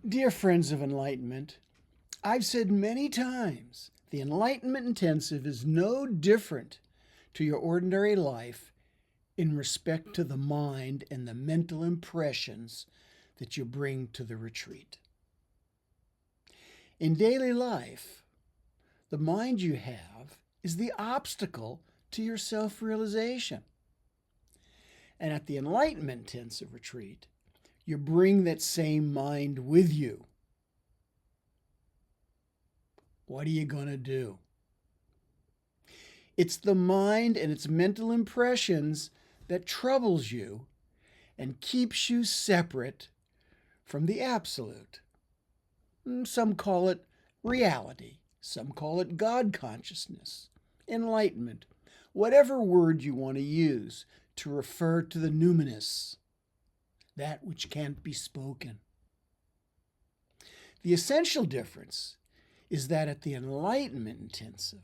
Dear friends of enlightenment, I've said many times the Enlightenment Intensive is no different to your ordinary life in respect to the mind and the mental impressions that you bring to the retreat. In daily life, the mind you have is the obstacle to your self-realization. And at the Enlightenment Intensive Retreat, you bring that same mind with you. What are you going to do? It's the mind and its mental impressions that troubles you and keeps you separate from the absolute. Some call it reality. Some call it God consciousness, enlightenment, whatever word you want to use to refer to the Numinous, that which can't be spoken. The essential difference is that at the Enlightenment Intensive,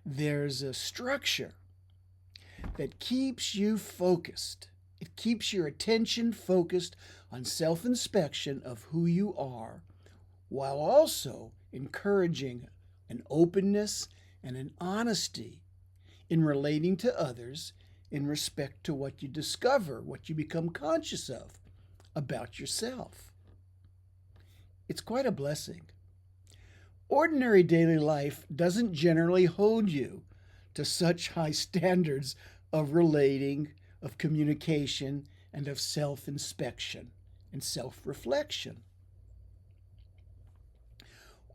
there's a structure that keeps you focused. It keeps your attention focused on self-inspection of who you are, while also encouraging an openness and an honesty in relating to others in respect to what you discover, what you become conscious of about yourself. It's quite a blessing. Ordinary daily life doesn't generally hold you to such high standards of relating, of communication, and of self-inspection and self-reflection.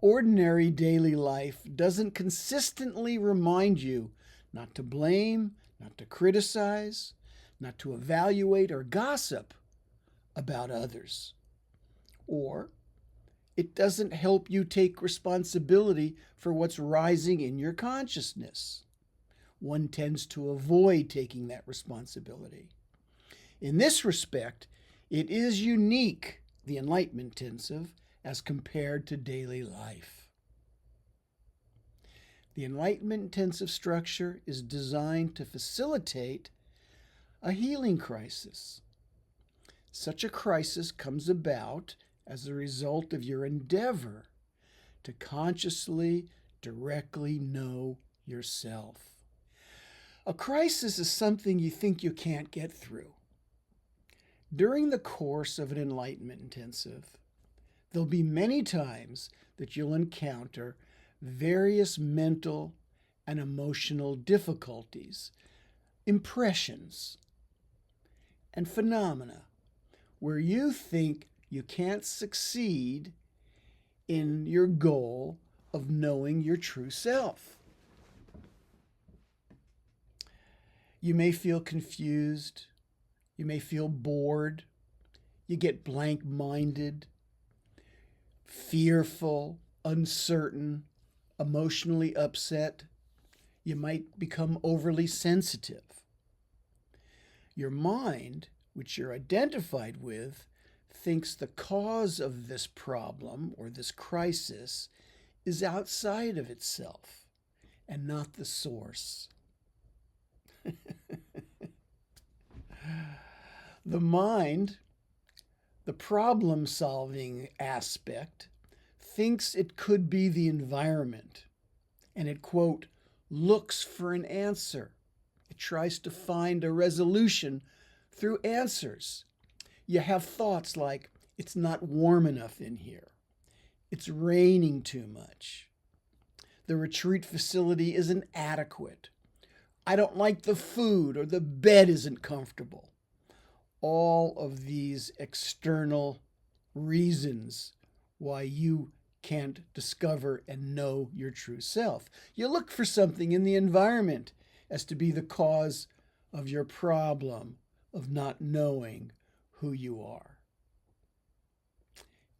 Ordinary daily life doesn't consistently remind you not to blame, not to criticize, not to evaluate or gossip about others. Or it doesn't help you take responsibility for what's rising in your consciousness. One tends to avoid taking that responsibility. In this respect, it is unique, the Enlightenment Intensive, as compared to daily life. The Enlightenment Intensive structure is designed to facilitate a healing crisis. Such a crisis comes about as a result of your endeavor to consciously, directly know yourself. A crisis is something you think you can't get through. During the course of an Enlightenment Intensive, there'll be many times that you'll encounter various mental and emotional difficulties, impressions, and phenomena where you think you can't succeed in your goal of knowing your true self. You may feel confused. You may feel bored. You get blank-minded, fearful, uncertain, emotionally upset. You might become overly sensitive. Your mind, which you're identified with, thinks the cause of this problem or this crisis is outside of itself and not the source. The mind, the problem-solving aspect, thinks it could be the environment, and it, quote, looks for an answer. It tries to find a resolution through answers. You have thoughts like, it's not warm enough in here. It's raining too much. The retreat facility isn't adequate. I don't like the food, or the bed isn't comfortable. All of these external reasons why you can't discover and know your true self. You look for something in the environment as to be the cause of your problem of not knowing who you are.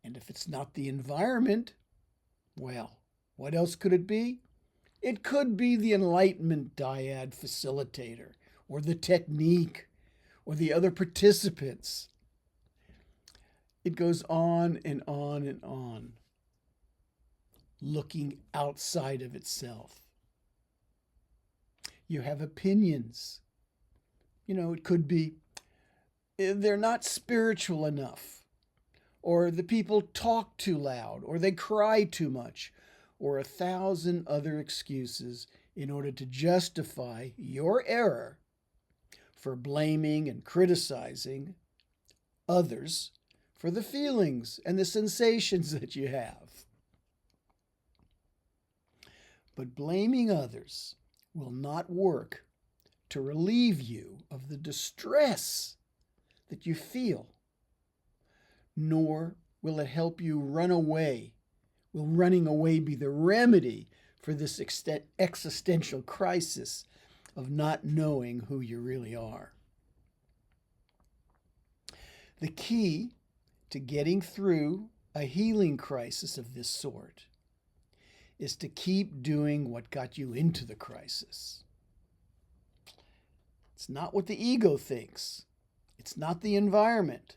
And if it's not the environment, well, what else could it be? It could be the enlightenment dyad facilitator, or the technique, or the other participants. It goes on and on and on, looking outside of itself. You have opinions. It could be they're not spiritual enough, or the people talk too loud, or they cry too much, or 1,000 other excuses in order to justify your error for blaming and criticizing others for the feelings and the sensations that you have. But blaming others will not work to relieve you of the distress that you feel, nor will it help you run away. Will running away be the remedy for this existential crisis of not knowing who you really are? The key to getting through a healing crisis of this sort is to keep doing what got you into the crisis. It's not what the ego thinks. It's not the environment.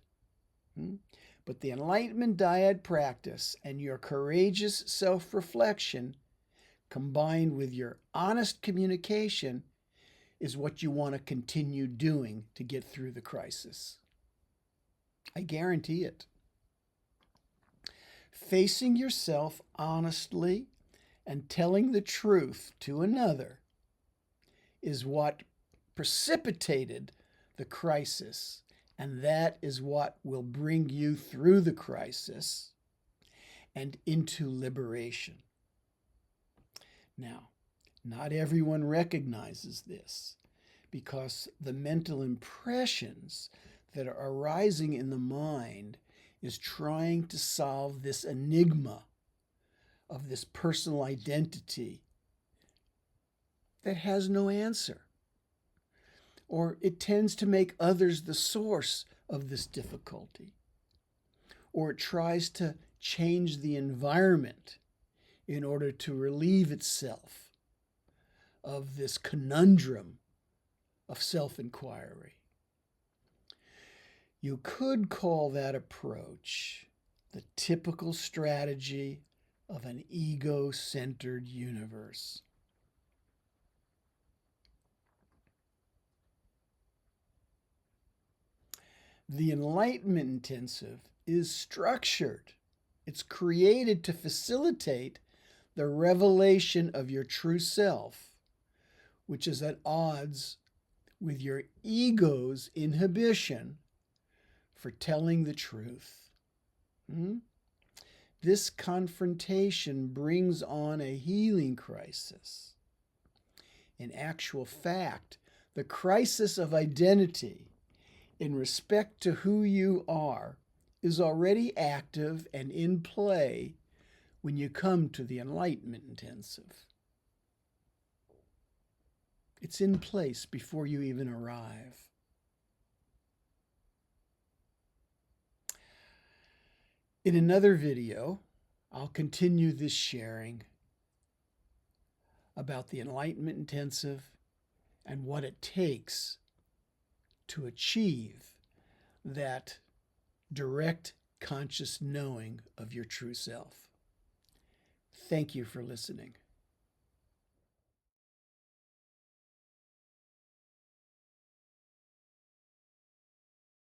But the Enlightenment Dyad practice and your courageous self-reflection combined with your honest communication is what you want to continue doing to get through the crisis. I guarantee it. Facing yourself honestly and telling the truth to another is what precipitated the crisis, and that is what will bring you through the crisis and into liberation. Now, not everyone recognizes this because the mental impressions that are arising in the mind is trying to solve this enigma of this personal identity that has no answer. Or it tends to make others the source of this difficulty. Or it tries to change the environment in order to relieve itself of this conundrum of self-inquiry. You could call that approach the typical strategy of an ego-centered universe. The Enlightenment Intensive is structured. It's created to facilitate the revelation of your true self, which is at odds with your ego's inhibition for telling the truth. This confrontation brings on a healing crisis. In actual fact, the crisis of identity in respect to who you are is already active and in play when you come to the Enlightenment Intensive. It's in place before you even arrive. In another video, I'll continue this sharing about the Enlightenment Intensive and what it takes to achieve that direct conscious knowing of your true self. Thank you for listening.